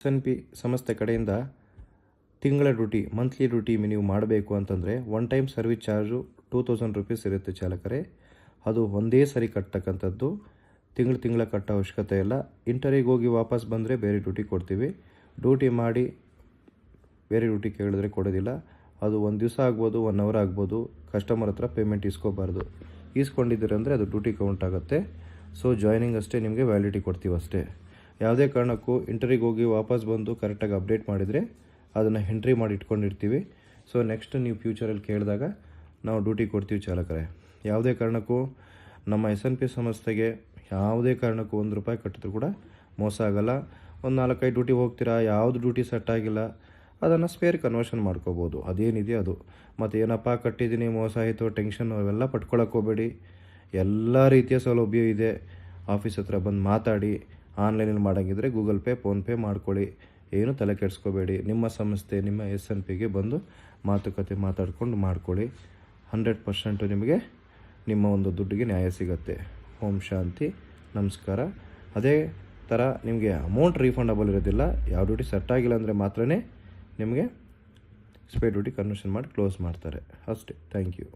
SNP ಸಂಸ್ಥೆ ಕಡೆಯಿಂದ ತಿಂಗಳ ಡ್ಯೂಟಿ ಮಂತ್ಲಿ ಡ್ಯೂಟಿ ನೀವು ಮಾಡಬೇಕು ಅಂತಂದರೆ one time service charge 2000 rupees ಇರುತ್ತೆ ಚಾಲಕರೇ. ಅದು ಒಂದೇ ಸರಿ ಕಟ್ಟತಕ್ಕಂಥದ್ದು. ತಿಂಗಳ ಕಟ್ಟೋ ಅವಶ್ಯಕತೆ ಇಲ್ಲ. ಇಂಟರಿಗೆ ಹೋಗಿ ವಾಪಸ್ ಬಂದರೆ ಬೇರೆ ಡ್ಯೂಟಿ ಕೊಡ್ತೀವಿ. ಡ್ಯೂಟಿ ಮಾಡಿ ಬೇರೆ ಡ್ಯೂಟಿ ಕೇಳಿದ್ರೆ ಕೊಡೋದಿಲ್ಲ. ಅದು ಒಂದು ದಿವಸ ಆಗ್ಬೋದು, 1 ಅವರ್ ಆಗ್ಬೋದು. ಕಸ್ಟಮರ್ ಹತ್ರ ಪೇಮೆಂಟ್ ಇಸ್ಕೋಬಾರ್ದು. ಈಸ್ಕೊಂಡಿದ್ದೀರಂದರೆ ಅದು ಡ್ಯೂಟಿ ಕೌಂಟ್ ಆಗುತ್ತೆ. ಸೊ ಜಾಯ್ನಿಂಗ್ ಅಷ್ಟೇ ನಿಮಗೆ ವ್ಯಾಲಿಡಿಟಿ ಕೊಡ್ತೀವಿ ಅಷ್ಟೇ. ಯಾವುದೇ ಕಾರಣಕ್ಕೂ ಇಂಟರಿಗೆ ಹೋಗಿ ವಾಪಸ್ ಬಂದು ಕರೆಕ್ಟಾಗಿ ಅಪ್ಡೇಟ್ ಮಾಡಿದರೆ ಅದನ್ನು ಎಂಟ್ರಿ ಮಾಡಿ ಇಟ್ಕೊಂಡಿರ್ತೀವಿ. ಸೊ ನೆಕ್ಸ್ಟ್ ನೀವು ಫ್ಯೂಚರಲ್ಲಿ ಕೇಳಿದಾಗ ನಾವು ಡ್ಯೂಟಿ ಕೊಡ್ತೀವಿ ಚಾಲಕರೇ. ಯಾವುದೇ ಕಾರಣಕ್ಕೂ ನಮ್ಮ SNP ಸಂಸ್ಥೆಗೆ ಯಾವುದೇ ಕಾರಣಕ್ಕೂ 1 ರೂಪಾಯಿ ಕಟ್ಟಿದ್ರು ಕೂಡ ಮೋಸ ಆಗಲ್ಲ. ಒಂದು 4-5 ಡ್ಯೂಟಿ ಹೋಗ್ತೀರಾ, ಯಾವುದು ಡ್ಯೂಟಿ ಸೆಟ್ ಆಗಿಲ್ಲ, ಅದನ್ನು ಸ್ಪೇರ್ ಕನ್ವರ್ಷನ್ ಮಾಡ್ಕೋಬೋದು. ಅದೇನಿದೆ ಅದು. ಮತ್ತು ಏನಪ್ಪ ಕಟ್ಟಿದ್ದೀನಿ ಮೋಸ ಆಯಿತು ಟೆನ್ಷನ್ ಅವೆಲ್ಲ ಪಟ್ಕೊಳಕ್ಕೆ ಹೋಗಬೇಡಿ. ಎಲ್ಲ ರೀತಿಯ ಸೌಲಭ್ಯ ಇದೆ. ಆಫೀಸ್ ಹತ್ರ ಬಂದು ಮಾತಾಡಿ. ಆನ್ಲೈನಲ್ಲಿ ಮಾಡೋಂಗಿದ್ರೆ ಗೂಗಲ್ ಪೇ, ಫೋನ್ಪೇ ಮಾಡ್ಕೊಳ್ಳಿ. ಏನು ತಲೆ ಕೆಡಿಸ್ಕೋಬೇಡಿ. ನಿಮ್ಮ ಸಂಸ್ಥೆ ನಿಮ್ಮ SNPಗೆ ಬಂದು ಮಾತುಕತೆ ಮಾತಾಡ್ಕೊಂಡು ಮಾಡ್ಕೊಳ್ಳಿ. 100% ನಿಮಗೆ ನಿಮ್ಮ ಒಂದು ದುಡ್ಡಿಗೆ ನ್ಯಾಯ ಸಿಗುತ್ತೆ. ಓಂ ಶಾಂತಿ. ನಮಸ್ಕಾರ. ಅದೇ ಥರ ನಿಮಗೆ ಅಮೌಂಟ್ ರೀಫಂಡಬಲ್ ಇರೋದಿಲ್ಲ. ಯಾವ ಡ್ಯೂಟಿ ಸೆಟ್ ಆಗಿಲ್ಲ ಅಂದರೆ ಮಾತ್ರ ನಿಮಗೆ ಸ್ಪೇರ್ ಡ್ಯೂಟಿ ಕನ್ವರ್ಷನ್ ಮಾಡಿ ಕ್ಲೋಸ್ ಮಾಡ್ತಾರೆ ಅಷ್ಟೇ. Thank you.